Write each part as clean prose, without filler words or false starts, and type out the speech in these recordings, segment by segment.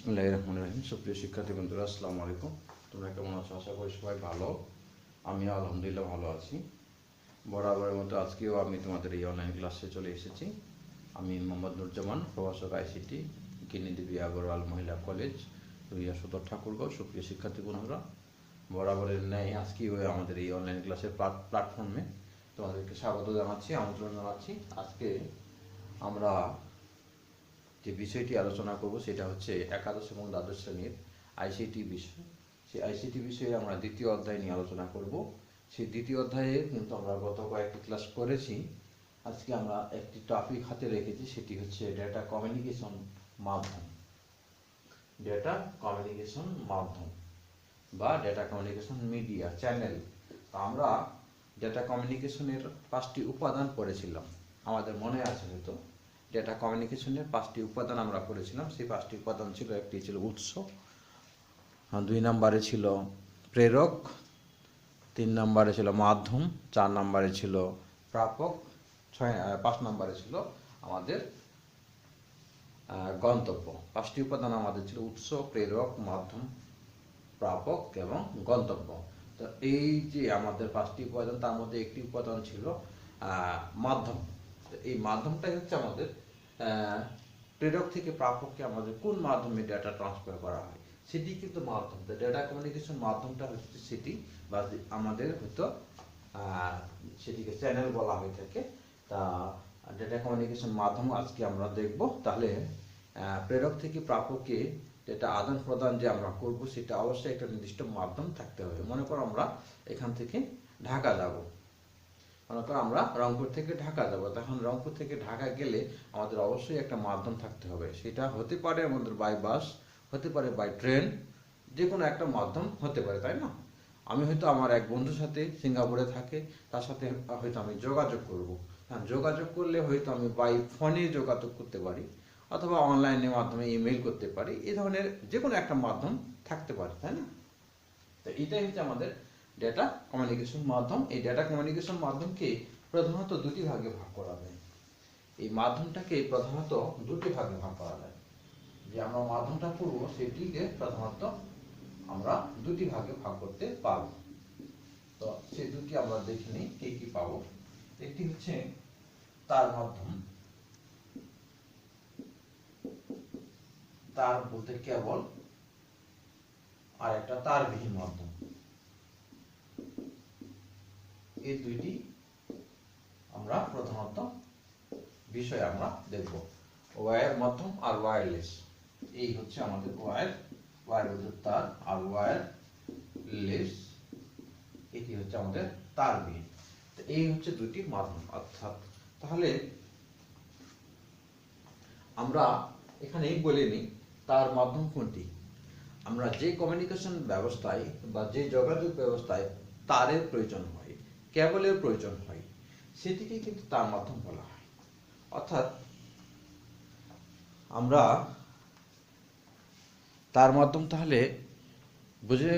বিসমিল্লাহির রহমানির রহিম। সুপ্রিয় শিক্ষার্থী বন্ধুরা, আসসালামু আলাইকুম। তোমরা কেমন আছো? আশা করি সবাই ভালো। আমি আলহামদুলিল্লাহ ভালো আছি। বরাবরের মতো আজকেও আমি তোমাদের এই অনলাইন ক্লাসে চলে এসেছি। আমি মোহাম্মদ নুরজামান, প্রভাষক আইসিটি, গিনিদেবী আগরওয়াল মহিলা কলেজ, রুইয়া সদর ঠাকুরগাঁও। সুপ্রিয় শিক্ষার্থী বন্ধুরা, বরাবরের ন্যায় আজকেও আমাদের এই অনলাইন ক্লাসের প্ল্যাটফর্মে তোমাদেরকে স্বাগত জানাচ্ছি, আমন্ত্রণ জানাচ্ছি। আজকে আমরা যে বিষয়টি আলোচনা করব সেটা হচ্ছে একাদশ এবং দ্বাদশ শ্রেণীর আইসিটি বিষয়। সেই আইসিটি বিষয়ে আমরা দ্বিতীয় অধ্যায় নিয়ে আলোচনা করব। সেই দ্বিতীয় অধ্যায়ে কিন্তু আমরা গত কয়েকটি ক্লাস করেছি। আজকে আমরা একটি টপিক হাতে রেখেছি, সেটি হচ্ছে ডেটা কমিউনিকেশন মাধ্যম। ডেটা কমিউনিকেশন মাধ্যম বা ডেটা কমিউনিকেশন মিডিয়া চ্যানেল। আমরা ডেটা কমিউনিকেশনের 5টি উপাদান পড়েছিলাম, আমাদের মনে আছে হয়তো। ডেটা কমিউনিকেশনের 5টি উপাদান আমরা পড়েছিলাম। সেই 5টি উপাদান ছিল, একটি ছিল উৎস, 2 নম্বরে ছিল প্রেরক, 3 নম্বরে ছিল মাধ্যম, 4 নম্বরে ছিল প্রাপক, 5 নম্বরে ছিল আমাদের গন্তব্য। 5টি উপাদান আমাদের ছিল উৎস, প্রেরক, মাধ্যম, প্রাপক এবং গন্তব্য। তো এই যে আমাদের 5টি উপাদান, তার মধ্যে একটি উপাদান ছিল মাধ্যম। এই মাধ্যমটাই হচ্ছে আমাদের প্রেরক থেকে প্রাপককে আমাদের কোন মাধ্যমে ডেটা ট্রান্সফার করা হয় সেটি কিন্তু মাধ্যম। তো ডেটা কমিউনিকেশন মাধ্যমটা হচ্ছে সেটি, বা আমাদের হয়তো সেটিকে চ্যানেল বলা হয়ে থাকে। তা ডেটা কমিউনিকেশন মাধ্যম আজকে আমরা দেখব। তাহলে প্রেরক থেকে প্রাপককে ডেটা আদান প্রদান যে আমরা করব সেটা অবশ্যই একটা নির্দিষ্ট মাধ্যম থাকতে হবে। মনে করো আমরা এখান থেকে ঢাকা যাব, মনে করো আমরা রংপুর থেকে ঢাকা যাব। তখন রংপুর থেকে ঢাকা গেলে আমাদের অবশ্যই একটা মাধ্যম থাকতে হবে। সেটা হতে পারে আমাদের বাই বাস, হতে পারে বাই ট্রেন, যে কোনো একটা মাধ্যম হতে পারে, তাই না? আমি হয়তো আমার এক বন্ধুর সাথে সিঙ্গাপুরে থাকে, তার সাথে হয়তো আমি যোগাযোগ করব। হ্যাঁ, যোগাযোগ করলে হয়তো আমি বাই ফোনে যোগাযোগ করতে পারি, অথবা অনলাইনের মাধ্যমে ইমেল করতে পারি। এই ধরনের যে কোনো একটা মাধ্যম থাকতে পারে, তাই না? তো এটাই হচ্ছে আমাদের ডেটা কমিউনিকেশন মাধ্যম। এই ডেটা কমিউনিকেশন মাধ্যমকে প্রধানত দুটি ভাগে ভাগ করা যায়। এই মাধ্যমটাকে প্রধানত দুটি ভাগে ভাগ করা যায়। যে আমরা মাধ্যমটা পড়ব সেটিকে প্রধানত আমরা দুটি ভাগে ভাগ করতে পারব। তো সেই দুটি আমরা দেখে নিই কি কি পাবো। একটি হচ্ছে তার মাধ্যম, তার বলতে কেবল, আর একটা তারবিহীন মাধ্যম। এই দুইটি আমরা প্রধানত বিষয় আমরা দেখব। ওয়্যার মাধ্যম আর ওয়্যারলেস। এই হচ্ছে আমাদের ওয়্যার বলতে তার, আর ওয়্যারলেস এটি হচ্ছে আমাদের তারবিহীন। তো এই হচ্ছে দুটি মাধ্যম। অর্থাৎ তাহলে আমরা এখানেই বলে নিই তার মাধ্যম কোনটি। আমরা যে কমিউনিকেশন ব্যবস্থায় বা যে যোগাযোগ ব্যবস্থায় তারের প্রয়োজন হয়, কেবলের প্রয়োজন হয়, সেটিকে কিন্তু তার মাধ্যম বলা হয়। অর্থাৎ আমরা তার মাধ্যম তাহলে বুঝে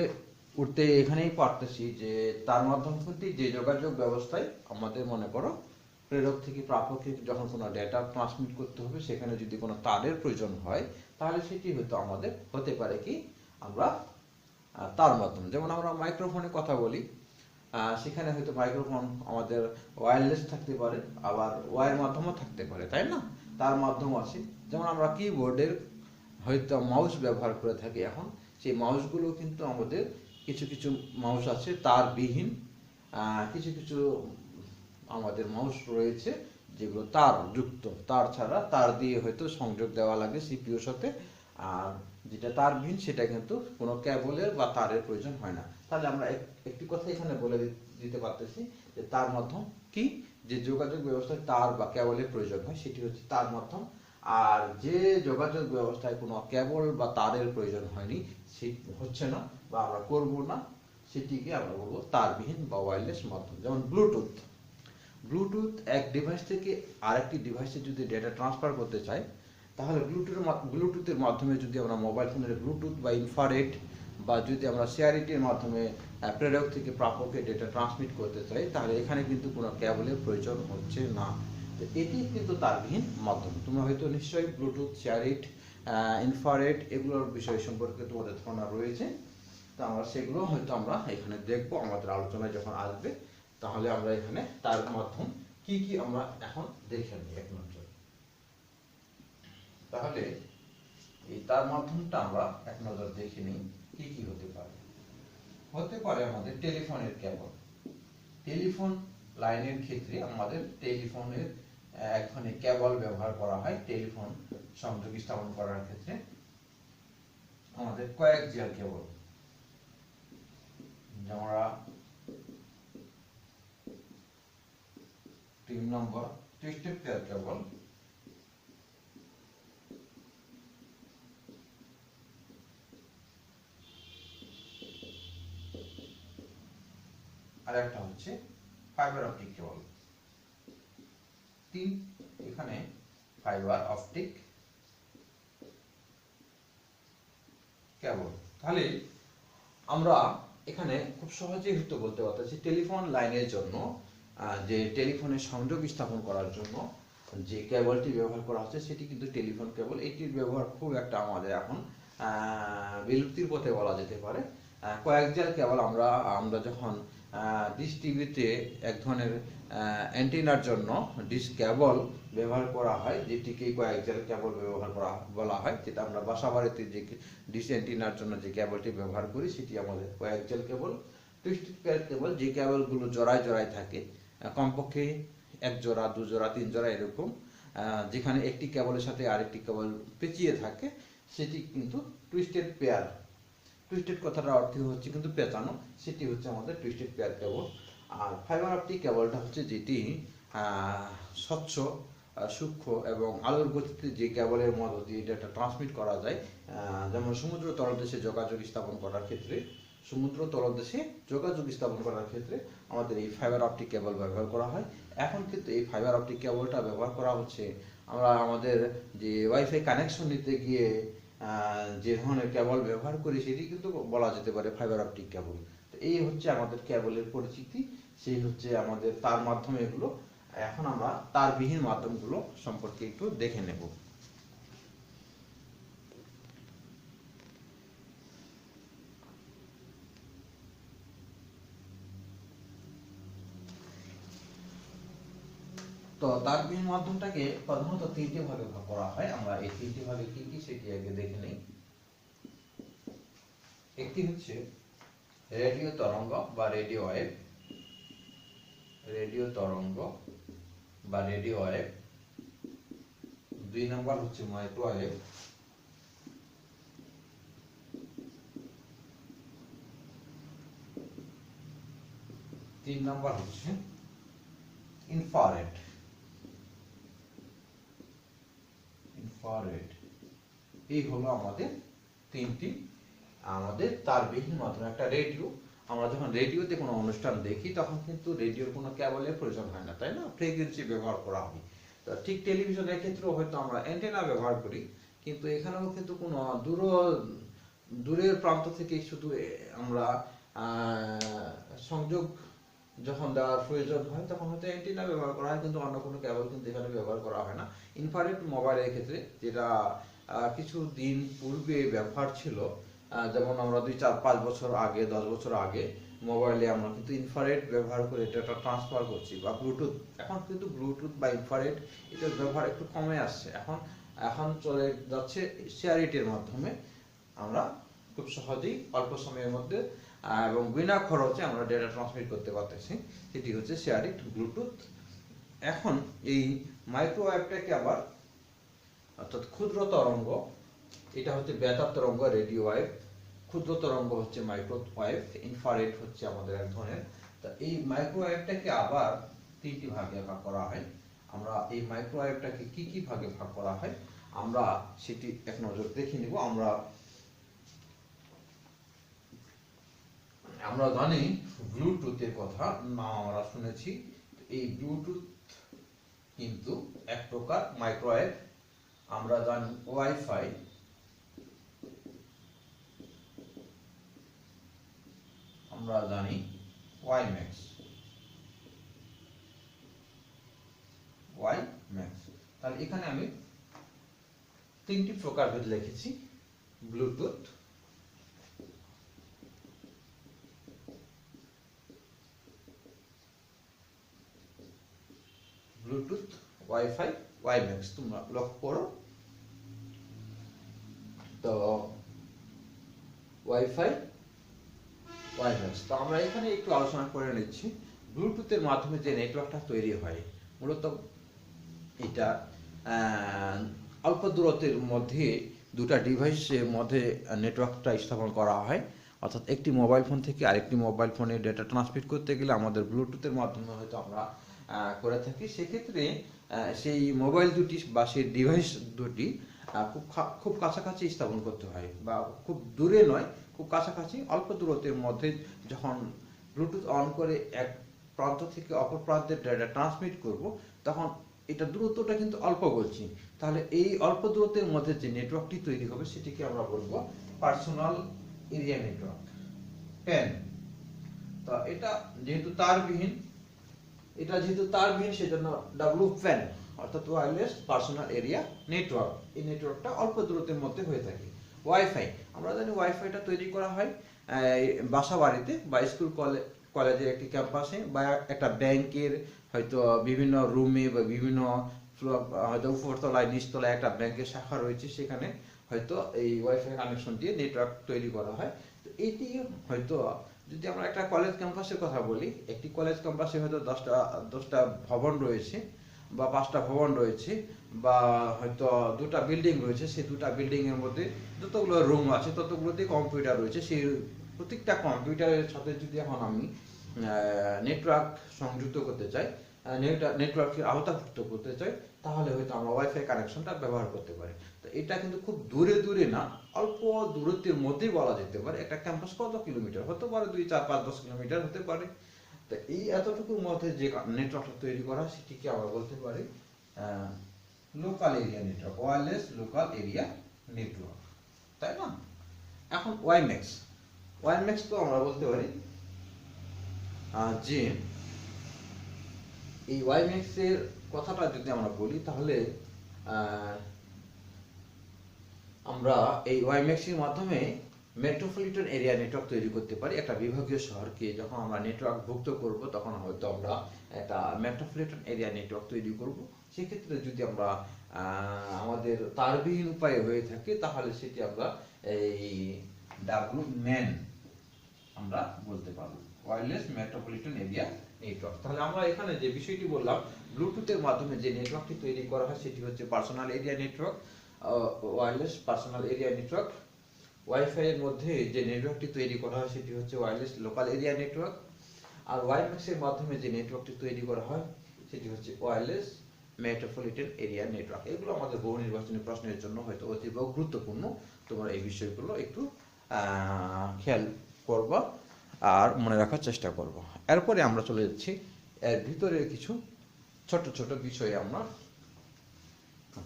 উঠতে এখানেই পারতেছি যে তার মাধ্যম কোনটি, যে যোগাযোগ ব্যবস্থায় আমাদের মনে করো প্রেরক থেকে প্রাপককে যখন কোনো ডেটা ট্রান্সমিট করতে হবে, সেখানে যদি কোনো তারের প্রয়োজন হয়, তাহলে সেটি হয়তো আমাদের হতে পারে কি আমরা তার মাধ্যম। যেমন আমরা মাইক্রোফোনে কথা বলি, সেখানে হয়তো মাইক্রোফোন আমাদের ওয়্যারলেস থাকতে পারে, আবার ওয়্যার মাধ্যমও থাকতে পারে, তাই না? তার মাধ্যম আছে। যেমন আমরা কিবোর্ডের হয়তো মাউস ব্যবহার করে থাকি এখন, সেই মাউসগুলো কিন্তু আমাদের কিছু কিছু মাউস আছে তারবিহীন, কিছু কিছু আমাদের মাউস রয়েছে যেগুলো তার যুক্ত, তার ছাড়া তার দিয়ে হয়তো সংযোগ দেওয়া লাগে সিপিইউর সাথে। আর যেটা তারবিহীন সেটা কিন্তু কোনো কেবলের বা তারের প্রয়োজন হয় না। তাহলে আমরা একটি কথা এখানে বলে দিতে পারতেছি যে তার মাধ্যম কি, যে যোগাযোগ ব্যবস্থায় তার বা কেবলের প্রয়োজন হয় সেটি হচ্ছে তার মাধ্যম। আর যে যোগাযোগ ব্যবস্থায় কোনো কেবল বা তারের প্রয়োজন হয়নি, সে হচ্ছে না বা আমরা করব না, সেটিকে আমরা বলবো তারবিহীন বা ওয়্যারলেস মাধ্যম। যেমন ব্লুটুথ। ব্লুটুথ এক ডিভাইস থেকে আরেকটি ডিভাইসে যদি ডেটা ট্রান্সফার করতে চাই, তাহলে ব্লুটুথের মাধ্যমে যদি আমরা মোবাইল ফোনের ব্লুটুথ বা ইনফ্রারেড, বা যদি আমরা সিআরটির মাধ্যমে প্রেরক থেকে প্রাপকে ডেটা ট্রান্সমিট করতে চাই, তাহলে এখানে কিন্তু কোনো কেবলের প্রয়োজন হচ্ছে না। তো এটি কিন্তু তারবিহীন মাধ্যম। তোমরা হয়তো নিশ্চয়ই ব্লুটুথ, সিআরটি ইনফ্রারেড, এগুলোর বিষয় সম্পর্কে তোমাদের ধারণা রয়েছে। তো আমরা সেগুলো হয়তো আমরা এখানে দেখব আমাদের আলোচনায় যখন আসবে, তাহলে আমরা এখানে তার মাধ্যম কি কি আমরা এখন দেখে নিই এক নজর। তাহলে এই তার মাধ্যমটা আমরা এক নজর দেখে নিই কি কি হতে পারে। হতে পারে আমাদের টেলিফোনের কেবল, টেলিফোন লাইনের ক্ষেত্রে আমাদের টেলিফোনের এক ধরনের কেবল ব্যবহার করা হয়। টেলিফোন সংযোগ স্থাপন করার ক্ষেত্রে আমাদের কোয়াক্সিয়াল কেবল, আমরা 3 নম্বর টুইস্টেড পেয়ার কেবল, আর একটা হচ্ছে ফাইবার অপটিক কেবল। এখানে ফাইবার অপটিক কেবল। তাহলে আমরা এখানে খুব সহজেই হয়তো বলতে পারতেছি টেলিফোন লাইনের জন্য যে টেলিফোনের সংযোগ স্থাপন করার জন্য যে কেবলটি ব্যবহার করা হচ্ছে সেটি কিন্তু টেলিফোন কেবল। এটির ব্যবহার খুব একটা আমাদের এখন বিলুপ্তির পথে বলা যেতে পারে। কোয়াক্সিয়াল কেবল আমরা যখন ডিশ টিভিতে এক ধরনের অ্যান্টেনার জন্য ডিশ কেবল ব্যবহার করা হয়, যেটিকে কোয়াক্সিয়াল কেবল ব্যবহার করা বলা হয়, যেটা আমরা বাসাবাড়িতে যে ডিশ অ্যান্টেনার জন্য যে কেবলটি ব্যবহার করি সেটি আমাদের কোয়াক্সিয়াল কেবল। টুইস্টেড পেয়ার কেবল, যে কেবলগুলো জোড়ায় জোড়ায় থাকে, কমপক্ষে 1 জোড়া 2 জোড়া 3 জোড়া এরকম, যেখানে একটি কেবলের সাথে আরেকটি কেবল পেঁচিয়ে থাকে, সেটি কিন্তু টুইস্টেড পেয়ার। টুইস্টেড কথাটার অর্থ হচ্ছে কিন্তু পেঁচানো, সেটি হচ্ছে আমাদের টুইস্টেড পেয়ার কেবল। আর ফাইবার অপটিক কেবলটা হচ্ছে যেটি স্বচ্ছ, সূক্ষ্ম এবং আলোর গতিতে যে কেবলের মধ্য দিয়ে ডেটা ট্রান্সমিট করা যায়, যেমন সমুদ্র তলদেশে যোগাযোগ স্থাপন করার ক্ষেত্রে আমাদের এই ফাইবার অপটিক কেবল ব্যবহার করা হয়। এখন কিন্তু এই ফাইবার অপটিক কেবলটা ব্যবহার করা হচ্ছে আমরা আমাদের যে ওয়াইফাই কানেকশন নিতে গিয়ে যে ধরনের কেবল ব্যবহার করি সেটি কিন্তু বলা যেতে পারে ফাইবার অপটিক কেবল। তো এই হচ্ছে আমাদের কেবলের পরিচিতি, সেই হচ্ছে আমাদের তার মাধ্যমে এগুলো। এখন আমরা তারবিহীন মাধ্যমগুলো সম্পর্কে একটু দেখে নেব। তো তারবিহীন মাধ্যমটাকে প্রধানত 3টে ভাগে ভাগ করা হয়। আমরা এই 3টে ভাগে কি কি সেটি আগে দেখে নেই। একটি হচ্ছে রেডিও তরঙ্গ বা রেডিও ওয়েভ, রেডিও ওয়েভ। 2 নম্বর হচ্ছে মাইক্রোওয়েভ, 3 নম্বর হচ্ছে ইনফ্রারেড। এই হলো আমাদের 3টি আমাদের তারবিহীন মাধ্যম। একটা রেডিও, আমরা যখন রেডিওতে কোনো অনুষ্ঠান দেখি তখন কিন্তু রেডিওর কোনো কেবলের প্রয়োজন হয় না, তাই না? ফ্রিকোয়েন্সি ব্যবহার করা হয়। তো ঠিক টেলিভিশনের ক্ষেত্রেও হয়তো আমরা অ্যান্টেনা ব্যবহার করি, কিন্তু এখানেও কিন্তু কোনো দূরের প্রান্ত থেকে শুধু আমরা সংযোগ যখন দেওয়ার প্রয়োজন হয় তখন হয়তো অ্যান্টেনা ব্যবহার করা হয়, কিন্তু অন্য কোনো কেবল কিন্তু এখানে ব্যবহার করা হয় না। ইনফ্রারেড মোবাইলের ক্ষেত্রে যেটা কিছু দিন পূর্বে ব্যবহার ছিল, যেমন আমরা 2-4-5 বছর আগে, 10 বছর আগে মোবাইলে আমরা কিন্তু ইনফ্রারেড ব্যবহার করে ডেটা ট্রান্সফার করছি, বা ব্লুটুথ। এখন কিন্তু ব্লুটুথ বা ইনফ্রারেড এটার ব্যবহার একটু কমে আসছে। এখন চলে যাচ্ছে শেয়ারিটের মাধ্যমে। আমরা খুব সহজেই অল্প সময়ের মধ্যে এবং বিনা খরচে আমরা ডেটা ট্রান্সমিট করতে পারতেছি, সেটি হচ্ছে শেয়ারিট ব্লুটুথ। এখন এই মাইক্রোওয়েভটাকে আবার, অর্থাৎ ক্ষুদ্র তরঙ্গ, এটা হচ্ছে বেতার তরঙ্গ রেডিও ওয়েভ, ক্ষুদ্র তরঙ্গ হচ্ছে মাইক্রোওয়েভ, ইনফ্রারেড হচ্ছে আমাদের এক ধরনের। তা এই মাইক্রোওয়েভটাকে আবার 3টি ভাগে ভাগ করা হয়। আমরা এই মাইক্রোওয়েভটাকে কি কি ভাগে ভাগ করা হয় আমরা সেটি এক নজর দেখে নিব। আমরা জানি ব্লুটুথের কথা নাম আমরা শুনেছি। এই ব্লুটুথ কিন্তু এক প্রকার মাইক্রোওয়েভ। আমরা জানি ওয়াইফাই, আমরা জানি ওয়াইম্যাক্স। তাহলে এখানে আমি তিনটি প্রকারভেদ লিখেছি: ব্লুটুথ, ওয়াইফাই, ওয়াইম্যাক্স। তোমরা লক্ষ্য করো তো ওয়াইফাই, ওয়াইম্যাক্স। তো আমরা এখানে একটু আলোচনা করে নিচ্ছি। ব্লুটুথের মাধ্যমে যে নেটওয়ার্কটা তৈরি হয়, মূলত এটা অল্প দূরত্বের মধ্যে দুটা ডিভাইসের মধ্যে নেটওয়ার্কটা স্থাপন করা হয়। অর্থাৎ একটি মোবাইল ফোন থেকে আরেকটি মোবাইল ফোনে ডেটা ট্রান্সমিট করতে গেলে আমাদের ব্লুটুথের মাধ্যমে হয়তো আমরা করে থাকি। সেক্ষেত্রে সেই মোবাইল দুটি বা সেই ডিভাইস দুটি খুব কাছাকাছি স্থাপন করতে হয়, বা খুব দূরে নয়, খুব কাছাকাছি অল্প দূরত্বের মধ্যে যখন ব্লুটুথ অন করে এক প্রান্ত থেকে অপর প্রান্তে ডেটা ট্রান্সমিট করব, তখন এটা দূরত্বটা কিন্তু অল্প বলছি। তাহলে এই অল্প দূরত্বের মধ্যে যে নেটওয়ার্কটি তৈরি হবে সেটিকে আমরা বলবো পার্সোনাল এরিয়া নেটওয়ার্ক, প্যান। তো এটা যেহেতু তারবিহীন সেজন্য ডাব্লিউ প্যান, অর্থাৎ ওয়্যারলেস পার্সোনাল এরিয়া নেটওয়ার্ক। এই নেটওয়ার্কটা অল্প দূরত্বের মধ্যে হয়ে থাকে। ওয়াইফাই, আমরা জানি ওয়াইফাইটা তৈরি করা হয় বাসা বাড়িতে বা স্কুল কলেজের একটি ক্যাম্পাসে, বা একটা ব্যাংকের হয়তো বিভিন্ন রুমে, বা বিভিন্ন হয়তো উপরতলায় নিচতলায় একটা ব্যাংকের শাখা রয়েছে, সেখানে হয়তো এই ওয়াইফাই কানেকশন দিয়ে নেটওয়ার্ক তৈরি করা হয়। তো এটি হয়তো, যদি আমরা একটা কলেজ ক্যাম্পাসের কথা বলি, একটি কলেজ ক্যাম্পাসে হয়তো 10টা ভবন রয়েছে, বা 5টা ভবন রয়েছে, বা হয়তো 2টা বিল্ডিং রয়েছে। সেই 2টা বিল্ডিং এর মধ্যে যতগুলো রুম আছে ততগুলোতে কম্পিউটার রয়েছে। সেই প্রত্যেকটা কম্পিউটারের সাথে যদি এখন আমি নেটওয়ার্ক সংযুক্ত করতে চাই, নেটওয়ার্কের আওতাভুক্ত করতে চাই, তাহলে হয়তো আমরা ওয়াইফাই কানেকশনটা ব্যবহার করতে পারি। তো এটা কিন্তু খুব দূরে দূরে না, অল্প দূরত্বের মধ্যেই বলা যেতে পারে। একটা ক্যাম্পাস কত কিলোমিটার হতে পারে? 2, 4, 5, 10 কিলোমিটার হতে পারে। তো এই এতটুকুর মধ্যে যে নেটওয়ার্কটা তৈরি করা, সেটিকে আমরা বলতে পারি local area network, wireless local area network, তাই না? এখন ওয়াইম্যাক্স তো আমরা বলতে পারি যে এই ওয়াইম্যাক্স এর কথাটা যদি আমরা বলি, তাহলে আমরা এই ওয়াইম্যাক্স এর মাধ্যমে মেট্রোপলিটন এরিয়া নেটওয়ার্ক তৈরি করতে পারি। একটা বিভাগীয় শহরকে যখন আমরা নেটওয়ার্ক ভুক্ত করব, তখন হয়তো আমরা একটা মেট্রোপলিটন এরিয়া নেটওয়ার্ক তৈরি করব। সেক্ষেত্রে যদি আমরা আমাদের তারবিহীন উপায়ে হয়ে থাকে, তাহলে সেটি আমরা এই ডাব্লু ম্যান আমরা বলতে পারবো, ওয়্যারলেস মেট্রোপলিটন এরিয়া নেটওয়ার্ক। তাহলে আমরা এখানে যে বিষয়টি বললাম, ব্লুটুথের মাধ্যমে যে নেটওয়ার্কটি তৈরি করা হয় সেটি হচ্ছে personal area network, wireless personal area network. Wifi এর মধ্যে যে নেটওয়ার্কটি তৈরি করা হয় সেটি হচ্ছে ওয়্যারলেস লোকাল এরিয়া নেটওয়ার্ক। আর ওয়াইম্যাক্স এর মাধ্যমে যে নেটওয়ার্কটি তৈরি করা হয় সেটি হচ্ছে ওয়্যারলেস মেট্রোপলিটন এরিয়া নেটওয়ার্ক। এগুলো আমাদের বহু নির্বাচনী প্রশ্নের জন্য হয়তো অতীব গুরুত্বপূর্ণ। তোমরা এই বিষয়গুলো একটু খেয়াল করবা আর মনে রাখার চেষ্টা করব। এরপরে আমরা চলে যাচ্ছি এর ভিতরে কিছু ছোট ছোট বিষয়ে আমরা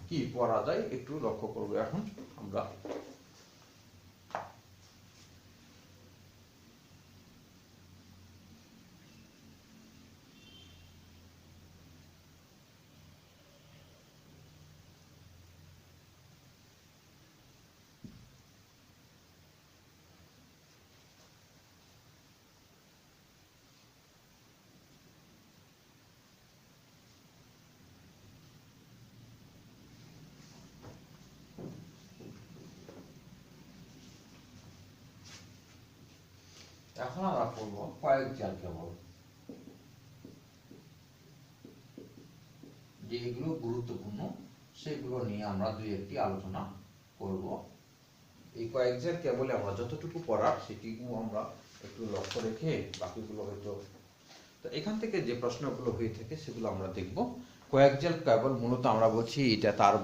কি পড়া যায় একটু লক্ষ্য করব। এখন আমরা পড়ব কয়েকজাল কেবল। যেগুলো গুরুত্বপূর্ণ সেগুলো নিয়ে আমরা দুই একটি আলোচনা করব। এই কয়েকজাল কেবলে আমরা যতটুকু পড়ার সেটিও আমরা একটু লক্ষ্য রেখে বাকিগুলো হয়তো, তো এখান থেকে যে প্রশ্নগুলো হয়ে থাকে সেগুলো আমরা দেখব। কয়েকজাল কেবল মূলত আমরা বলছি এটা তার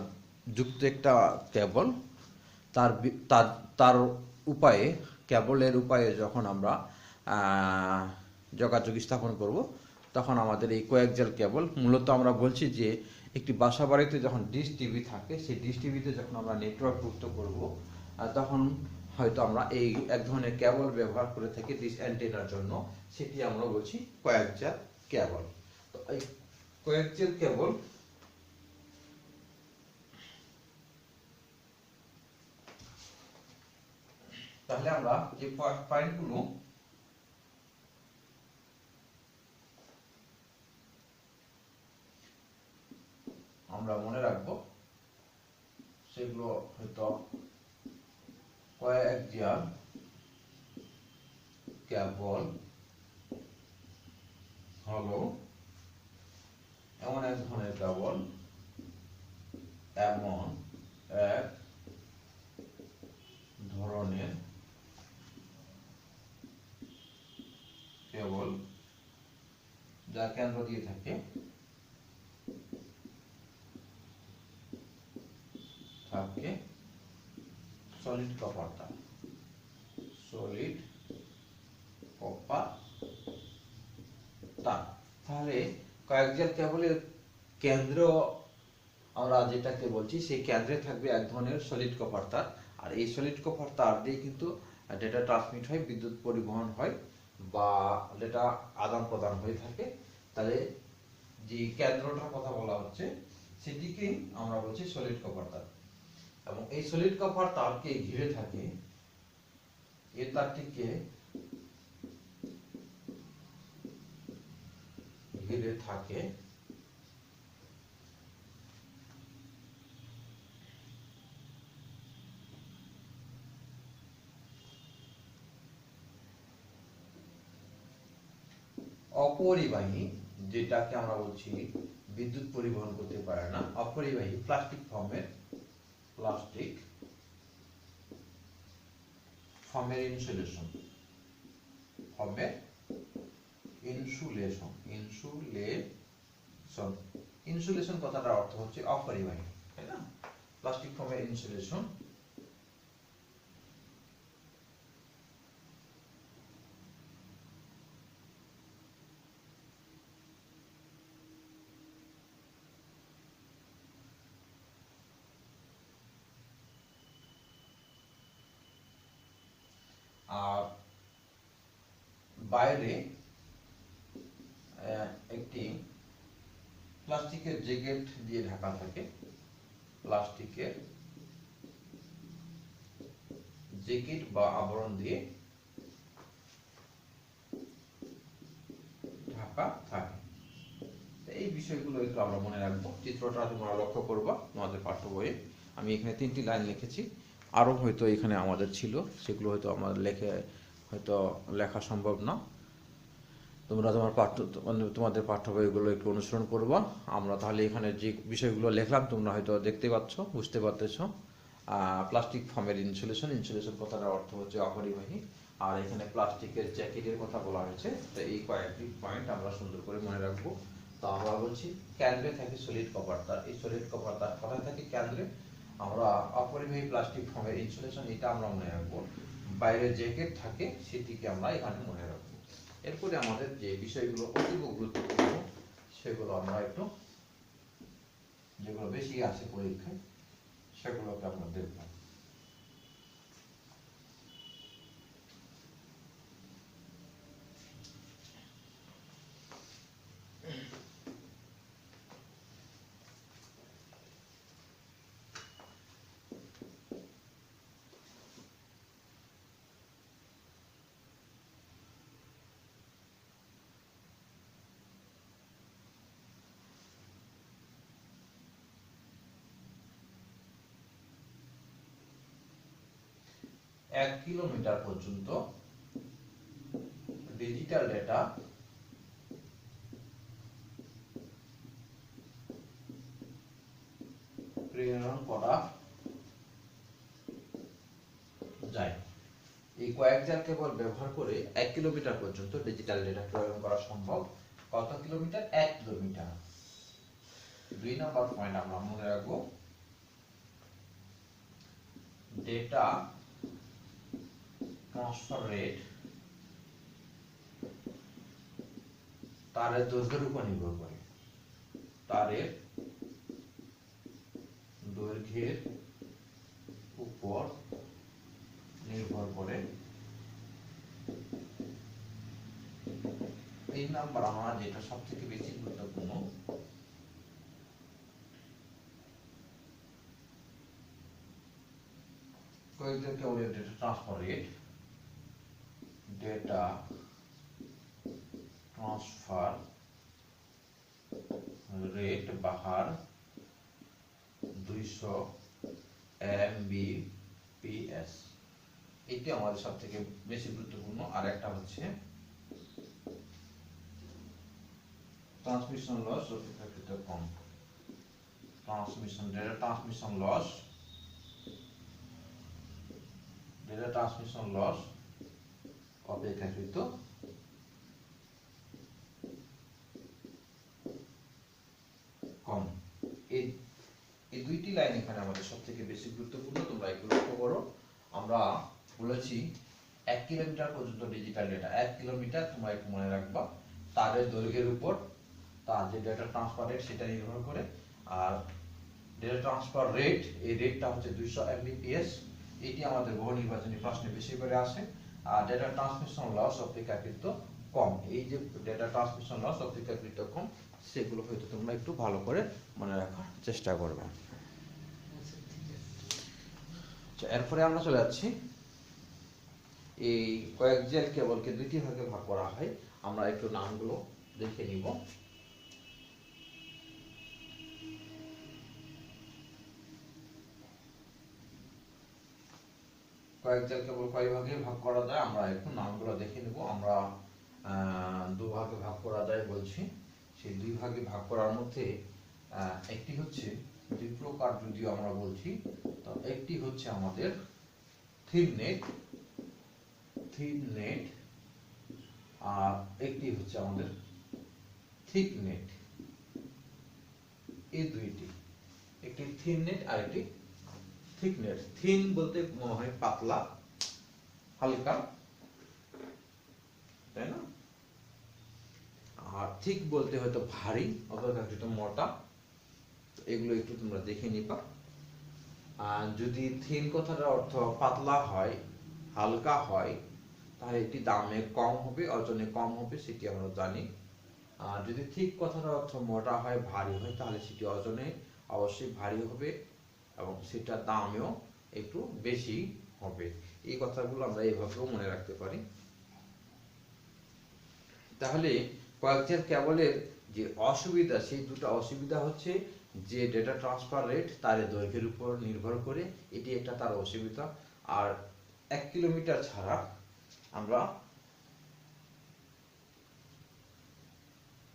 যুক্ত একটা কেবল। তার তার তার উপায়ে, কেবলের উপায়ে যখন আমরা যোগাযোগ স্থাপন করব, তখন আমাদের এই কয়েকজাল কেবল, মূলত আমরা বলছি যে একটি বাসা বাড়িতে যখন ডিশ টিভি থাকে, সেই ডিশ টিভিতে যখন আমরা নেটওয়ার্ক যুক্ত করব, তখন হয়তো আমরা এই এক ধরনের কেবল ব্যবহার করে থাকি ডিশ অ্যান্টেনার জন্য, সেটি আমরা বলছি কয়েকজাল কেবল। তো এই কয়েকজাল কেবল তাহলে আমরা যে পয়েন্টগুলো আমরা মনে রাখবো সেগুলো হয়তো কোয়াক্সিয়াল কেবল হলো এমন এক ধরনের কেবল, এমন এক ধরনের কেবল যা কেন্দ্র দিয়ে থাকে সলিড কপার তার, সলিড কপার তার। তাহলে কোয়াক্সিয়াল কেবলের কেন্দ্র আমরা যেটাকে বলছি সেই কেন্দ্রে থাকবে এক ধরনের সলিড কপার তার, আর এই সলিড কপার তার দিয়ে কিন্তু ডেটা ট্রান্সমিট হয়, বিদ্যুৎ পরিবহন হয় বা ডেটা আদান প্রদান হয়ে থাকে। তাহলে যে কেন্দ্রটার কথা বলা হচ্ছে সেটিকেই আমরা বলছি সলিড কপার তার, এবং এই সলিড কপার তারকে ঘিরে থাকে, এই তারটিকে ঘিরে থাকে অপরিবাহী, যেটাকে আমরা বলছি বিদ্যুৎ পরিবহন করতে পারে না, অপরিবাহী প্লাস্টিক ফর্মের ইনসুলেশন, ইনসুলেশন কথাটার অর্থ হচ্ছে অপরিবাহী, তাই না? প্লাস্টিক ফর্মের ইনসুলেশন। আর বাইরে একটি প্লাস্টিকের জ্যাকেট দিয়ে ঢাকা থাকে, প্লাস্টিকের জ্যাকেট বা আবরণ দিয়ে ঢাকা থাকে। এই বিষয়গুলো একটু আমরা মনে রাখবো। চিত্রটা তোমরা লক্ষ্য করবা তোমাদের পাঠ্য বইয়ে। আমি এখানে 3টি লাইন লিখেছি, আরও হয়তো এখানে আমাদের ছিল, সেগুলো হয়তো আমাদের লেখা সম্ভব না। তোমরা তোমাদের পাঠ্য বইগুলো একটু অনুসরণ করবা। আমরা তাহলে এখানে যে বিষয়গুলো লিখলাম তোমরা হয়তো দেখতে পাচ্ছ, বুঝতে পারতেছ। প্লাস্টিক ফর্মের ইনসুলেশন কথাটার অর্থ হচ্ছে অপরিবাহী, আর এখানে প্লাস্টিকের জ্যাকেটের কথা বলা হয়েছে। তো এই কয়েকটি পয়েন্ট আমরা সুন্দর করে মনে রাখবো। তো আমরা বলছি কেন্দ্রে থাকে সলিড কপার তার, এই সলিড কপার তার কোথায় থাকে? কেন্দ্রে। আমরা অপরিবাহী প্লাস্টিক ফর্মের ইনসুলেশন এটা আমরা মনে রাখবো, বাইরে জ্যাকেট থাকে সেটিকে আমরা এখানে মনে রাখবো। এরপরে আমাদের যে বিষয়গুলো অতীব গুরুত্বপূর্ণ সেগুলো আমরা একটু, যেগুলো বেশি আছে পরীক্ষায় সেগুলোকে আমরা দেখব। 1 কিলোমিটার পর্যন্ত ডিজিটাল ডেটা প্রেরণ করা যায়। এই কোয়াক্সিয়াল কেবল ব্যবহার করে 1 কিলোমিটার পর্যন্ত ডিজিটাল ডেটা প্রেরণ করা সম্ভব। কত কিলোমিটার? 1 কিলোমিটার। 2 নম্বর পয়েন্ট আমরা মনে রাখবো, ডেটা ট্রান্সফার রেট তারের দৈর্ঘ্যের উপর নির্ভর করে, তারের দৈর্ঘ্যের উপর নির্ভর করে। 3 নাম্বার আমরা যেটা সবথেকে বেশি গুরুত্বপূর্ণ, কোয়াক্সিয়াল কেবলের data transfer rate data transfer rate বা হার 200 Mbps, এটি আমাদের সব থেকে বেশি গুরুত্বপূর্ণ। আর একটা হচ্ছে ট্রান্সমিশন লস অপেক্ষাকৃত কম। ডেটা ট্রান্সমিশন লস অপেক্ষাকৃত কম। এই দুইটি লাইন এখানে আমাদের সবথেকে বেশি গুরুত্বপূর্ণ, তোমরা এগুলো লক্ষ্য করো। আমরা বলেছি 1 কিলোমিটার পর্যন্ত ডিজিটাল ডেটা, 1 কিলোমিটার তোমরা একটু মনে রাখবা, তারের দৈর্ঘ্যের উপর তার যে ডেটা ট্রান্সফার রেট সেটা নির্ভর করে। আর ডেটা ট্রান্সফার রেট, এই রেটটা হচ্ছে 200 Mbps, এটি আমাদের বহু নির্বাচনী প্রশ্নে বেশি করে আসে। আর ডেটা ট্রান্সমিশন লস অপেক্ষাকৃত কম, এই যে ডেটা ট্রান্সমিশন লস অপেক্ষাকৃত কম, সেগুলো হয়তো তোমরা একটু ভালো করে মনে রাখার চেষ্টা করবে। এরপরে আমরা চলে যাচ্ছি, এই কোয়াক্সিয়াল কেবলকে দুইটি ভাগে ভাগ করা হয়, আমরা একটু নামগুলো দেখে নিব। কোয়াক্সিয়াল কেবল কয় ভাগে ভাগ করা যায় আমরা একটু নামগুলো দেখে নিব। আমরা দুভাগে ভাগ করা যায় বলছি, সেই দুই ভাগে ভাগ করার মধ্যে একটি হচ্ছে দুই প্রকার, যদিও আমরা বলছি, তো একটি হচ্ছে আমাদের থিন নেট, আর একটি হচ্ছে আমাদের থিক নেট। এই দুইটি, একটি থিন নেট আর একটি থিক নেট। থিন বলতে মনে হয় পাতলা, হালকা, তাই না? আর থিক বলতে হয়তো ভারী, অপেক্ষাকৃত মোটা। এগুলো একটু তোমরা দেখে নিবা। আর যদি থিন কথাটার অর্থ পাতলা হয়, হালকা হয়, তাহলে এটি দামে কম হবে, ওজনে কম হবে, সেটি আমরা জানি। আর যদি থিক কথাটার অর্থ মোটা হয়, ভারী হয়, তাহলে সেটি ওজনে অবশ্যই ভারী হবে এবং সেটা দামেও একটু বেশি হবে। এই কথাগুলো আমরা এইভাবেও মনে রাখতে পারি। তাহলে কোয়াক্সিয়াল কেবলের যে অসুবিধা, সেই দুটো অসুবিধা হচ্ছে যে ডেটা ট্রান্সফার রেট তার দৈর্ঘ্যের উপর নির্ভর করে, এটি একটা তার অসুবিধা। আর 1 কিলোমিটার ছাড়া আমরা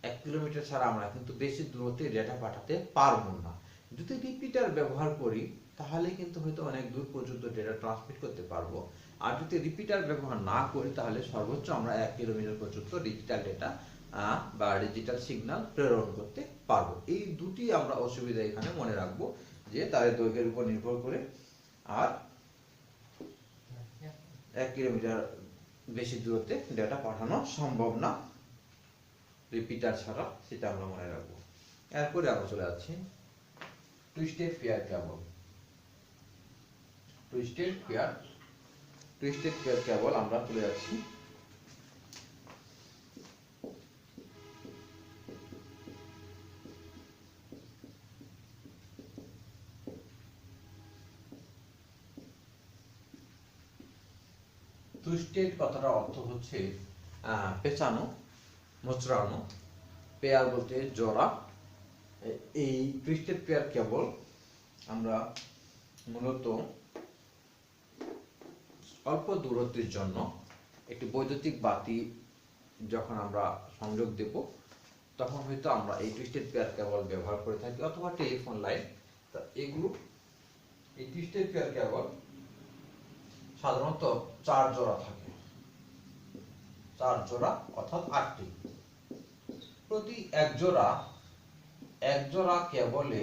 1 কিলোমিটার ছাড়া আমরা কিন্তু বেশি দূরত্বে ডেটা পাঠাতে পারবো না। যদি রিপিটার ব্যবহার করি তাহলে কিন্তু হয়তো অনেক দূর পর্যন্ত ডেটা ট্রান্সমিট করতে পারবো। আর যদি রিপিটার ব্যবহার না করি তাহলে সর্বোচ্চ আমরা 1 কিলোমিটার পর্যন্ত ডিজিটাল ডেটা বা ডিজিটাল সিগন্যাল প্রেরণ করতে পারবো। এই দুটি আমরা অসুবিধা এখানে মনে রাখবো, যে তার দৈর্ঘ্যের উপর নির্ভর করে আর 1 কিলোমিটার বেশি দূরত্বে ডেটা পাঠানো সম্ভব না রিপিটার ছাড়া, সেটা আমরা মনে রাখবো। এরপরে আমরা চলে যাচ্ছি টুইস্টেড পেয়ার কেবল। টুইস্টেড পেয়ার কেবল আমরা চলে যাচ্ছি। টুইস্টেড কথাটার অর্থ হচ্ছে পেঁচানো, মোচড়ানো, পেয়ার বলতে জোড়া। এই টুইস্টেড পেয়ার কেবল আমরা মূলত অল্প দূরত্বের জন্য একটি বৈদ্যুতিক বাতি যখন আমরা সংযোগ দেব, তখন হয়তো আমরা এই টুইস্টেড পেয়ার কেবল ব্যবহার করে থাকি, অথবা টেলিফোন লাইন। তা এগুলো, এই টুইস্টেড পেয়ার কেবল সাধারণত 4 জোড়া থাকে, 4 জোড়া অর্থাৎ 8টি। প্রতি এক জোড়া কেবলে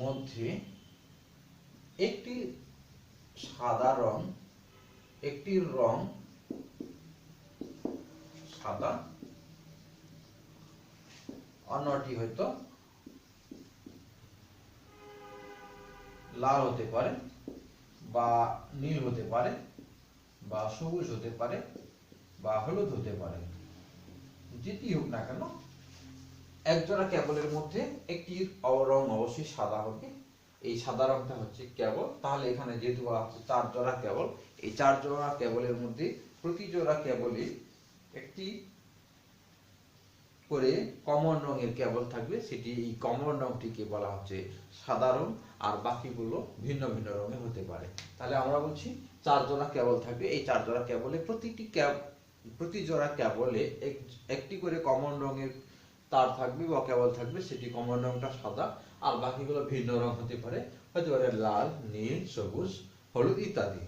মধ্যে একটি সাদা রং, একটির রং সাদা, অন্যটি হয়তো লাল হতে পারে, বা নীল হতে পারে, বা সবুজ হতে পারে, বা হলুদ হতে পারে। যেটি হোক না কেন, এক জোড়া কেবলের মধ্যে একটি রং অবশ্যই সাদা হবে। এই সাদা রংটা হচ্ছে কেবল। তাহলে এখানে যেহেতু বলা হচ্ছে 4 জোড়া কেবল, এই 4 জোড়া কেবলের মধ্যে প্রতি জোড়া কেবলে একটি করে কমন রঙের কেবল থাকবে, সেটি এই কমন রঙটিকে বলা হচ্ছে সাধারণ, আর বাকিগুলো ভিন্ন ভিন্ন রঙের হতে পারে। তাহলে আমরা বলছি 4 জোড়া কেবল থাকবে। এই 4 জোড়া কেবলে প্রতি জোড়া কেবলে একটি করে কমন রঙের তার থাকবে বা কেবল থাকবে, সেটি কমন রঙটা সাদা, আর বাকিগুলো ভিন্ন রং হতে পারে, হতে পারে লাল, নীল, সবুজ, হলুদ ইত্যাদি।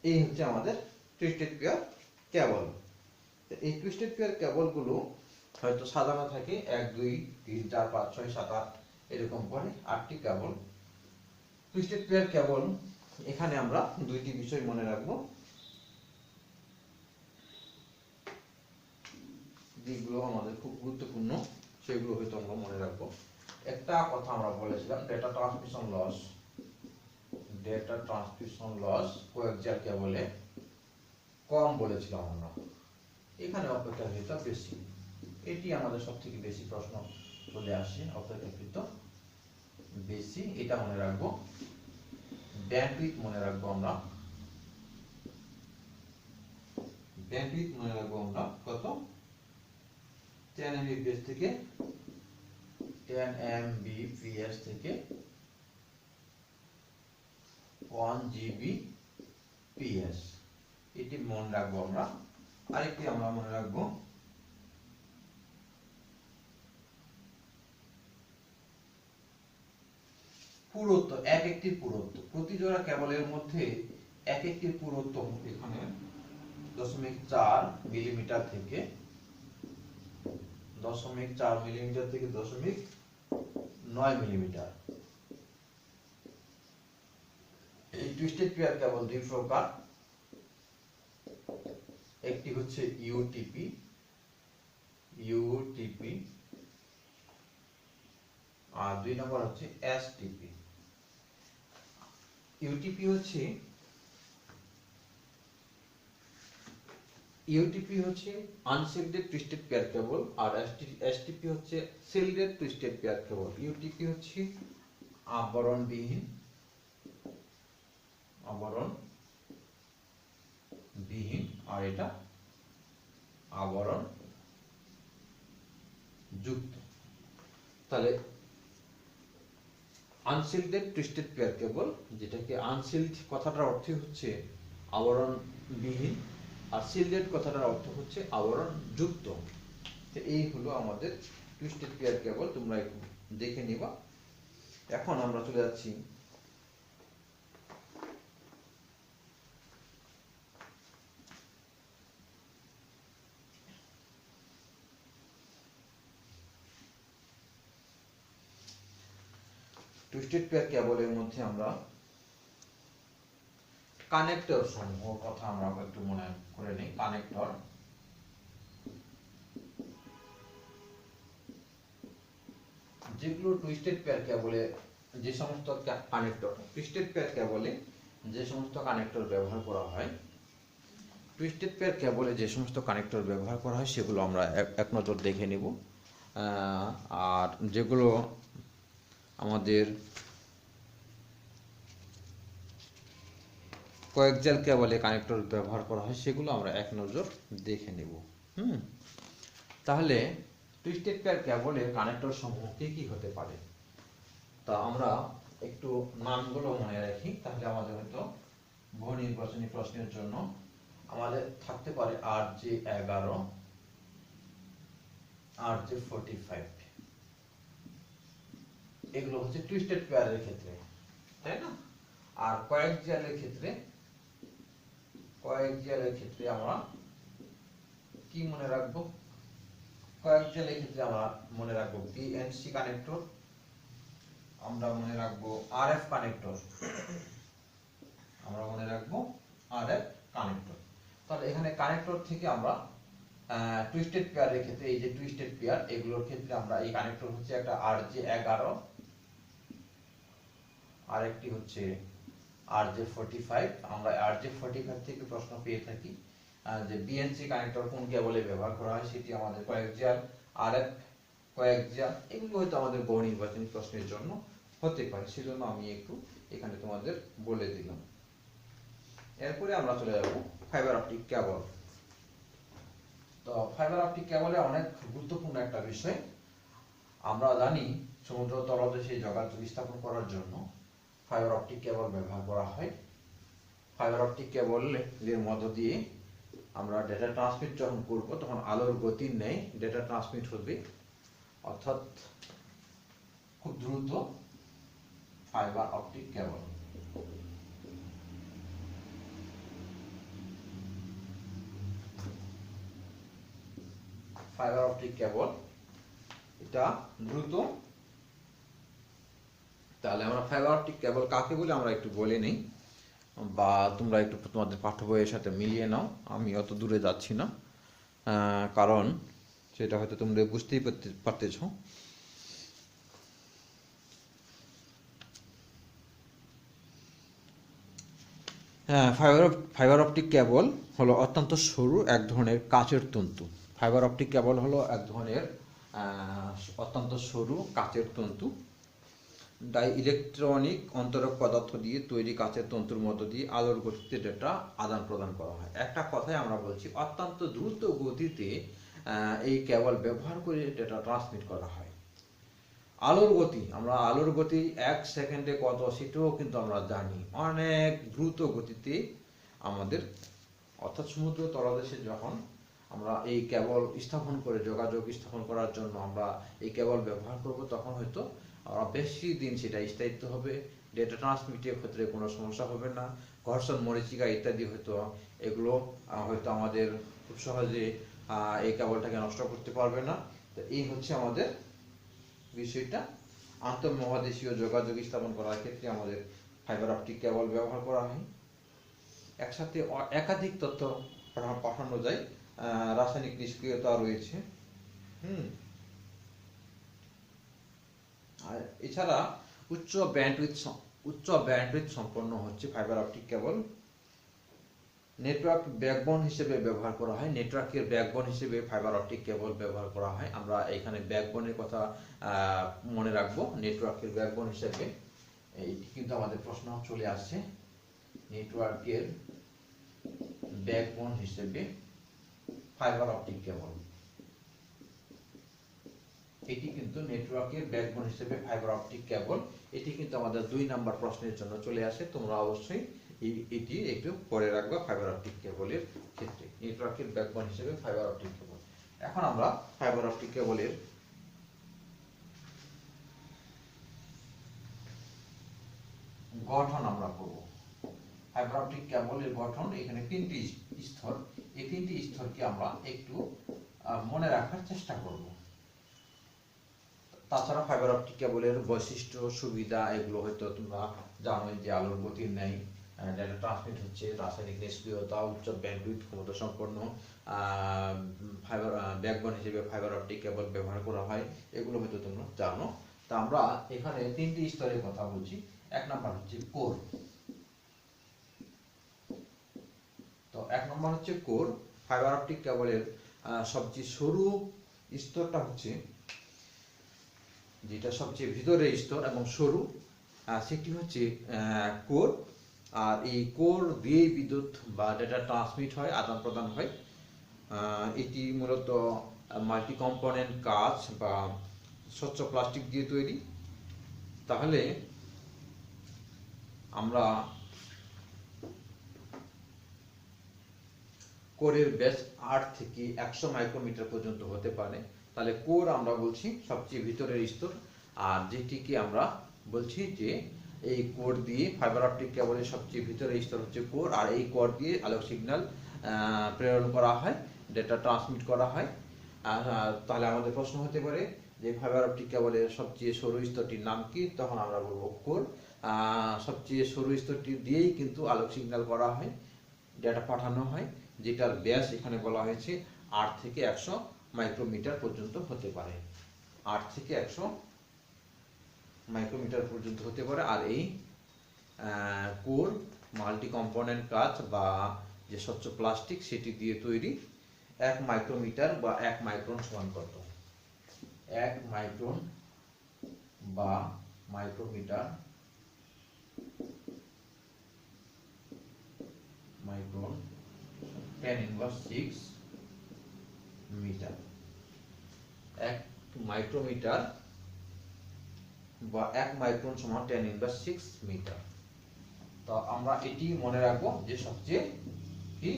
এই হচ্ছে আমাদের টুইস্টেড পেয়ার কেবল। এই টুইস্টেড পেয়ার কেবলগুলো হয়তো সাজানো থাকে 1 2 3 4 5 6 7 8 এরকম করে 8টি কেবল। টুইস্টেড পেয়ার কেবল এখানে আমরা দুইটি বিষয় মনে রাখবো, যেগুলো আমাদের খুব গুরুত্বপূর্ণ, সেগুলো হয়তো আমরা মনে রাখবো। একটা কথা আমরা বলেছিলাম, ডেটা ট্রান্সমিশন লস কোয়াক্সিয়াল কেবলে কম বলেছিলাম আমরা, এখানে অপেক্ষাকৃত বেশি। এটি আমাদের সবথেকে বেশি প্রশ্ন চলে আসে, অপেক্ষাকৃত বেশি, এটা মনে রাখবো। ব্যান্ডউইথ মনে রাখবো আমরা, ব্যান্ডউইথ মনে রাখবো আমরা কত, 10 Mbps থেকে 10 Mbps থেকে 1 Gbps, এটি মনে রাখবো আমরা। আরেকটি আমরা মনে রাখবো পুরুত্ব, এক একটি পুরুত্ব, প্রতি জোড়া কেবলের মধ্যে এক একটি পুরুত্ব এখানে 0.4 মিলিমিটার থেকে 0.4 মিলিমিটার থেকে 0.9 মিলিমিটার। এই টুইস্টেড পেয়ার কেবল দুই প্রকার, একটি হচ্ছে ইউটিপি আর দুই নম্বর হচ্ছে এসটিপি। ইউটিপি হচ্ছে আনশিল্ডেড টুইস্টেড পেয়ার কেবল, আর এসটিপি হচ্ছে শিল্ডেড টুইস্টেড পেয়ার কেবল। ইউটিপি হচ্ছে আবরণবিহীন, আর এটা আবরণ যুক্ত। তাহলে আনশিল্ডেড টুইস্টেড পেয়ার কেবল, যেটাকে আনশিল্ড কথাটার অর্থ হচ্ছে আবরণবিহীন, আর শিল্ডেড কথাটার অর্থ হচ্ছে আবরণ যুক্ত। এই হলো আমাদের টুইস্টেড পেয়ার কেবল, তোমরা একটু দেখে নিবা। এখন আমরা চলে যাচ্ছি টুইস্টেড পেয়ার কেবলের মধ্যে আমরা কানেক্টর সমূহ কথা আমরা একটু মনে করে নিই। কানেক্টর, যেগুলো টুইস্টেড পেয়ার কেবলে যে সমস্ত টুইস্টেড পেয়ার কেবলে যে সমস্ত কানেক্টর ব্যবহার করা হয়, টুইস্টেড পেয়ার কেবলে যে সমস্ত কানেক্টর ব্যবহার করা হয় সেগুলো আমরা এক নজর দেখে নিব। আর যেগুলো আমাদের কোয়াক্সিয়াল কেবলে কানেক্টর ব্যবহার করা হয় সেগুলো আমরা এক নজর দেখে নেব। তাহলে টুইস্টেড পেয়ার কেবলের কানেক্টর সমূহ কি কি হতে পারে, তা আমরা একটু নামগুলো মনে রাখি, তাহলে আমাদের হয়তো বহু নির্বাচনী প্রশ্নের জন্য আমাদের থাকতে পারে RJ11, RJ45, এগুলো হচ্ছে টুইস্টেড পেয়ারের ক্ষেত্রে, তাই না? আর কোয়াক্সিয়ালের ক্ষেত্রে আমরা কি মনে রাখবো? কোয়াক্সিয়ালের ক্ষেত্রে আমরা মনে রাখবো বিএনসি কানেক্টর, আমরা মনে রাখবো আরএফ কানেক্টর, তাহলে এখানে কানেক্টর থেকে আমরা টুইস্টেড পেয়ারের ক্ষেত্রে, এই যে টুইস্টেড পেয়ার এগুলোর ক্ষেত্রে আমরা এই কানেক্টর হচ্ছে একটা RJ11, আর একটি হচ্ছে RJ45। আমরা RJ45 থেকে প্রশ্ন পেয়ে থাকি যে বিএনসি কানেক্টর কোন কেবলে ব্যবহার করা হয়, সেটি আমাদের কোয়াক্সিয়াল, আরএফ কোয়াক্সিয়াল, এগুলো হয়তো আমাদের বহু নির্বাচনী প্রশ্নের জন্য হতে পারে, সেজন্য আমি একটু এখানে তোমাদের বলে দিলাম। এরপরে আমরা চলে যাব ফাইবার অপটিক কেবল। তো ফাইবার অপটিক কেবলে অনেক গুরুত্বপূর্ণ একটা বিষয়। আমরা জানি সমুদ্র তলদেশে যোগাযোগ স্থাপন করার জন্য ফাইবার অপটিক কেবল ব্যবহার করা হয়। ফাইবার অপটিক কেবলের মধ্য দিয়ে আমরা ডেটা ট্রান্সমিট যখন করব তখন আলোর গতির ন্যায় ডেটা ট্রান্সমিট হবে, অর্থাৎ খুব দ্রুত ফাইবার অপটিক কেবল। ফাইবার অপটিক কেবল এটা দ্রুত। তাহলে আমরা ফাইবার অপটিক কেবল কাকে বলে আমরা একটু বলে নেই, বা তোমরা একটু তোমাদের পাঠ্য বইয়ের সাথে মিলিয়ে নাও। আমি অত দূরে যাচ্ছি না, কারণ সেটা হয়তো তোমরা বুঝতেই পারতেছ। ফাইবার অপটিক কেবল হলো অত্যন্ত সরু এক ধরনের কাচের তন্তু। ফাইবার অপটিক কেবল হলো এক ধরনের অত্যন্ত সরু কাচের তন্তু। ডাই ইলেকট্রনিক অন্তরক পদার্থ দিয়ে তৈরি কাচের তন্তুর মধ্য দিয়ে আলোর গতিতে ডেটা আদান প্রদান করা হয়। একটা কথাই আমরা বলছি, অত্যন্ত দ্রুত গতিতে এই কেবল ব্যবহার করে ডেটা ট্রান্সমিট করা হয়। আলোর গতি 1 সেকেন্ডে কত সেটাও কিন্তু আমরা জানি। অনেক দ্রুত গতিতে আমাদের, অর্থাৎ সমুদ্র তলদেশে যখন আমরা এই কেবল স্থাপন করে যোগাযোগ স্থাপন করার জন্য আমরা এই কেবল ব্যবহার করব, তখন হয়তো বেশি দিন সেটা স্থায়িত্ব হবে। ডেটা ট্রান্সমিটের ক্ষেত্রে কোনো সমস্যা হবে না। ঘর্ষণ, মরীচিকা ইত্যাদি এগুলো হয়তো আমাদের খুব সহজে এই কেবলটাকে নষ্ট করতে পারবে না। তো এই হচ্ছে আমাদের বিষয়টা। আন্তঃমহাদেশীয় যোগাযোগ স্থাপন করার ক্ষেত্রে আমাদের ফাইবার অপটিক কেবল ব্যবহার করা হয়। একসাথে একাধিক তথ্য পাঠানো যায়, রাসায়নিক নিষ্ক্রিয়তা রয়েছে। আর এছাড়া উচ্চ ব্যান্ডউইথ সম্পন্ন হচ্ছে ফাইবার অপটিক কেবল। নেটওয়ার্ক ব্যাকবোন হিসেবে ব্যবহার করা হয়। নেটওয়ার্কের ব্যাকবোন হিসেবে ফাইবার অপটিক কেবল ব্যবহার করা হয়। আমরা এখানে ব্যাকবোনের কথা মনে রাখবো। নেটওয়ার্কের ব্যাকবোন হিসেবে এইটি কিন্তু আমাদের প্রশ্ন চলে আসছে। নেটওয়ার্কের ব্যাকবোন হিসেবে ফাইবার অপটিক কেবল, এটি কিন্তু নেটওয়ার্কের ব্যাকবোন হিসেবে ফাইবার অপটিক কেবল। এটি কিন্তু আমাদের 2 নাম্বার প্রশ্নের জন্য চলে আসে। তোমরা অবশ্যই এটি একটু পরে রাখবা ফাইবার অপটিক কেবলের ক্ষেত্রে। নেটওয়ার্কের ব্যাকবোন হিসেবে ফাইবার অপটিক কেবল। এখন আমরা ফাইবার অপটিক কেবলের গঠন আমরা করব। ফাইবার অপটিক কেবলের গঠন, এখানে 3টি স্তর। এই 3টি স্তরকে আমরা একটু মনে রাখার চেষ্টা করব। তাছাড়া ফাইবার অপটিক কেবলের বৈশিষ্ট্য, সুবিধা এগুলো হয়তো তোমরা জানোই, যে আলোর গতির ন্যায় ডেটা ট্রান্সমিট হচ্ছে, রাসায়নিক নিষ্ক্রিয়তা, উচ্চ ব্যান্ডউইথ ক্ষমতা সম্পন্ন ফাইবার ব্যাকবোন হিসেবে ফাইবার অপটিক কেবল ব্যবহার করা হয়, এগুলো হয়তো তোমরা জানো। তা আমরা এখানে 3টি স্তরের কথা বলছি। 1 নাম্বার হচ্ছে কোর। তো 1 নাম্বার হচ্ছে কোর। ফাইবার অপটিক কেবলের সবচেয়ে সরু স্তরটা হচ্ছে, যেটা সবচেয়ে ভিতরের স্তর এবং সরু, সেটি হচ্ছে কোর। আর এই কোর দিয়েই বিদ্যুৎ বা ডেটা ট্রান্সমিট হয়, আদান প্রদান হয়। এটি মূলত মাল্টি কম্পোনেন্ট কাঁচ বা স্বচ্ছ প্লাস্টিক দিয়ে তৈরি। তাহলে আমরা কোরের ব্যাস 8 থেকে 100 মাইক্রোমিটার পর্যন্ত হতে পারে। তাহলে কোর আমরা বলছি সবচেয়ে ভিতরের স্তর। আর যেটিকে আমরা বলছি যে এই কোর দিয়ে ফাইবার অপটিক কেবলের সবচেয়ে ভিতরের স্তর হচ্ছে কোর, আর এই কোর দিয়ে আলোক সিগন্যাল প্রেরণ করা হয়, ডেটা ট্রান্সমিট করা হয়। তাহলে আমাদের প্রশ্ন হতে পারে যে ফাইবার অপটিক কেবলের সবচেয়ে সরু স্তরটির নাম কি? তখন আমরা বলবো কোর। সবচেয়ে সরু স্তরটি দিয়েই কিন্তু আলোক সিগন্যাল করা হয়, ডেটা পাঠানো হয়, যেটার ব্যাস এখানে বলা হয়েছে 8 থেকে 100 মাইক্রোমিটার পর্যন্ত হতে পারে। 8 থেকে 100 মাইক্রোমিটার পর্যন্ত হতে পারে। আর এই কোর মাল্টি কম্পোনেন্ট কাঁচ বা যে স্বচ্ছ প্লাস্টিক সেটি দিয়ে তৈরি। 1 মাইক্রোমিটার বা 1 মাইক্রন সমান কত? 1 মাইক্রন বা micrometre, micron tan inverse 6 metre. 1 micrometre বা 1 মাইক্রন সমান tan ইনভার্স 6 মিটার। তো আমরা এটি মনে রাখবো যে সবচেয়ে কি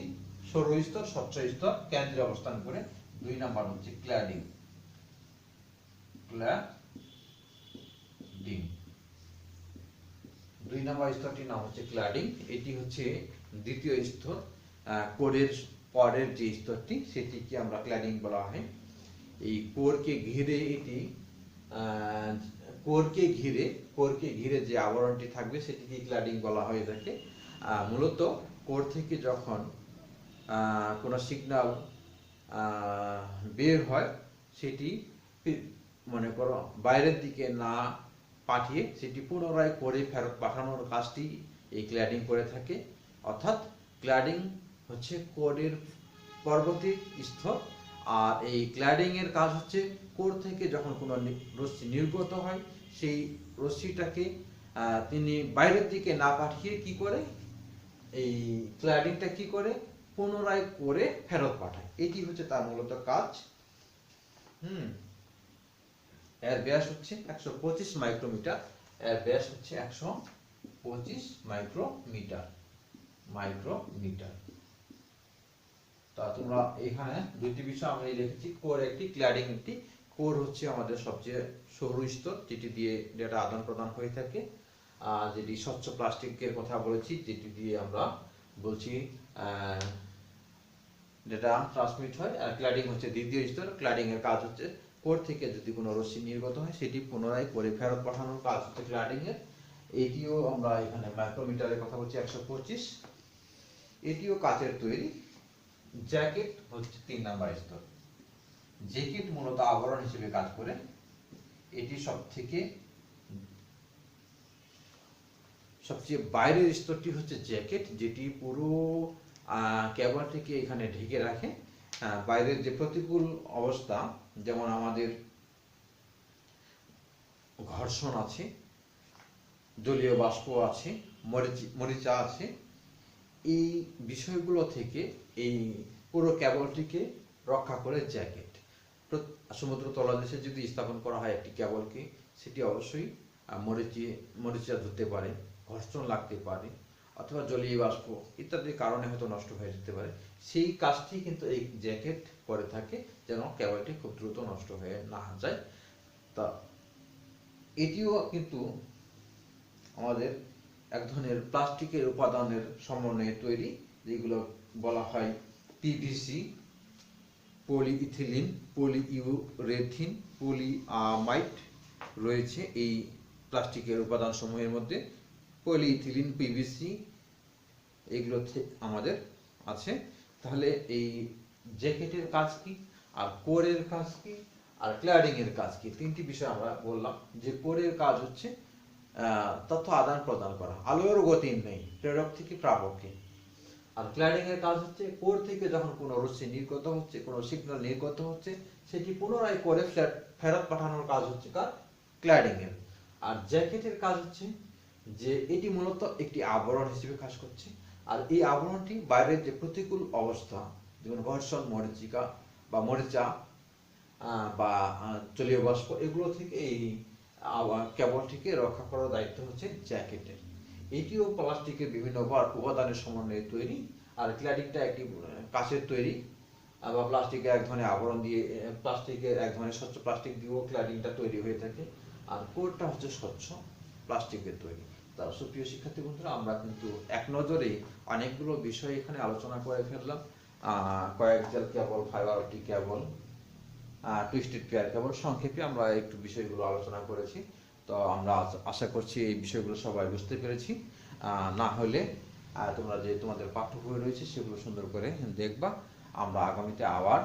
সরু স্তর, স্বচ্ছ স্তর কেন্দ্রে অবস্থান করে। 2 নাম্বার হচ্ছে ক্ল্যাডিং। ক্ল্যাডিং 2 নাম্বার স্তরটির নাম হচ্ছে ক্ল্যাডিং। এটি হচ্ছে দ্বিতীয় স্তর। কোরের পরের যে স্তরটি সেটিকে আমরা ক্ল্যাডিং বলা হয়। এই কোরকে ঘিরে এটি কোরকে ঘিরে যে আবরণটি থাকবে সেটিকে ক্ল্যাডিং বলা হয়ে থাকে। মূলত কোর থেকে যখন কোনো সিগন্যাল বের হয় সেটি মনে করো বাইরের দিকে না পাঠিয়ে সেটি পুনরায় কোরে ফেরত পাঠানোর কাজটি এই ক্ল্যাডিং করে থাকে। অর্থাৎ ক্ল্যাডিং হচ্ছে কোরের পরবর্তী স্তর। আর এই ক্ল্যাডিং এর কাজ হচ্ছে কোর থেকে যখন কোনো রশ্মি নির্গত হয় সেই রশ্মিটাকে তিনি বাইরের দিকে না পাঠিয়ে কি করে এই ক্ল্যাডিংটা কি করে পুনরায় করে ফেরত পাঠায়। এটি হচ্ছে তার মূলত কাজ। এর ব্যাস হচ্ছে 125 মাইক্রোমিটার। এর ব্যাস হচ্ছে 125 মাইক্রোমিটার। তা তোমরা এখানে দুটি বিষয় আমি লিখেছি, কোর একটি, ক্ল্যাডিং একটি। কোর হচ্ছে আমাদের সবচেয়ে সরু স্তর যেটি দিয়ে ডেটা আদান প্রদান হয়ে থাকে। যেটি স্বচ্ছ প্লাস্টিকের কথা বলেছি, যেটি দিয়ে আমরা বলছি ডেটা ট্রান্সমিট হয়। আর ক্ল্যাডিং হচ্ছে দ্বিতীয় স্তর। ক্ল্যাডিং এর কাজ হচ্ছে কোর থেকে যদি কোনো রশ্মি নির্গত হয় সেটি পুনরায় করে ফেরত পাঠানোর কাজ হচ্ছে ক্ল্যাডিং এর। এটিও আমরা এখানে মাইক্রোমিটারের কথা বলছি 125। এটিও কাচের তৈরি। জ্যাকেট হচ্ছে 3 নাম্বার স্তর। জ্যাকেট মূলত আবরণ হিসেবে কাজ করে। এটি সবচেয়ে বাইরের স্তরটি হচ্ছে জ্যাকেট, যেটি পুরো কেবলটিকে এখানে ঢেকে রাখে। বাইরের যে প্রতিকূল অবস্থা, যেমন আমাদের ঘর্ষণ আছে, জলীয় বাষ্প আছে, মরিচা আছে, এই বিষয়গুলো থেকে এই পুরো কেবলটিকে রক্ষা করে জ্যাকেট। সমুদ্র তলদেশে যদি স্থাপন করা হয় একটি কেবলকে, সেটি অবশ্যই মরিচা ধরতে পারে, ঘর্ষণ লাগতে পারে, অথবা জলীয় বাষ্প ইত্যাদির কারণে হয়তো নষ্ট হয়ে যেতে পারে। সেই কাজটি কিন্তু এই জ্যাকেট করে থাকে, যেন কেবলটি খুব দ্রুত নষ্ট হয়ে না যায়। তা এটিও কিন্তু আমাদের এক ধরনের প্লাস্টিকের উপাদানের সমন্বয়ে তৈরি, যেগুলো বলা হয় পিভিসি, পলিইথিলিন, পলিইউরেথিন, পলিআমাইড রয়েছে এই প্লাস্টিকের উপাদান সমূহের মধ্যে। পলিইথিলিন, পিভিসি এগুলো আমাদের আছে। তাহলে এই জ্যাকেটের কাজ কি, আর কোরের কাজ কি, আর ক্ল্যাডিং এর কাজ কি, তিনটি বিষয় আমরা বললাম। যে কোরের কাজ হচ্ছে তথ্য আদান প্রদান করা, আলোর গতি নেই, প্রেরক থেকে প্রাপককে। আর ক্ল্যাডিং এর কাজ হচ্ছে কোর থেকে যখন কোনো রশ্মি নির্গত হচ্ছে, কোনো সিগন্যাল নির্গত হচ্ছে, সেটি পুনরায় করে ফেরত পাঠানোর কাজ হচ্ছে কার ক্ল্যাডিং এর। আর জ্যাকেটের কাজ হচ্ছে যে এটি মূলত একটি আবরণ হিসেবে কাজ করছে। আর এই আবরণটি বাইরের যে প্রতিকূল অবস্থা, যেমন ঘর্ষণ, মরিচা বা জলীয় বাষ্প, এগুলো থেকে এই কেবলটিকে রক্ষা করার দায়িত্ব হচ্ছে জ্যাকেটের। এটিও প্লাস্টিকের বিভিন্ন উপাদানের সমন্বয়ে তৈরি। আর ক্ল্যাডিংটা একটি কাচের তৈরি বা প্লাস্টিকের এক ধরনের আবরণ দিয়ে, প্লাস্টিকের এক ধরনের স্বচ্ছ প্লাস্টিক দিয়েও ক্ল্যাডিংটা তৈরি হয়ে থাকে। আর কোরটা হচ্ছে স্বচ্ছ প্লাস্টিকের তৈরি। তার সুপ্রিয় শিক্ষার্থী বন্ধুরা, আমরা কিন্তু এক নজরে অনেকগুলো বিষয় এখানে আলোচনা করে ফেললাম। Coaxial cable, fibre optic cable, twisted pair cable, সংক্ষেপে আমরা একটু বিষয়গুলো আলোচনা করেছি। তো আমরা আশা করছি এই বিষয়গুলো সবাই বুঝতে পেরেছি। না হলে তোমরা যে তোমাদের পাঠ্য বই রয়েছে সেগুলো সুন্দর করে দেখবা। আমরা আগামীতে আবার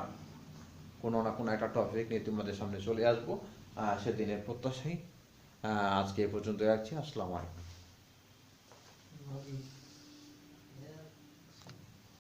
কোনো না কোনো একটা টপিক নিয়ে তোমাদের সামনে চলে আসবো, সেদিনের প্রত্যাশায় আজকে এ পর্যন্ত রাখছি। আসসালামু আলাইকুম।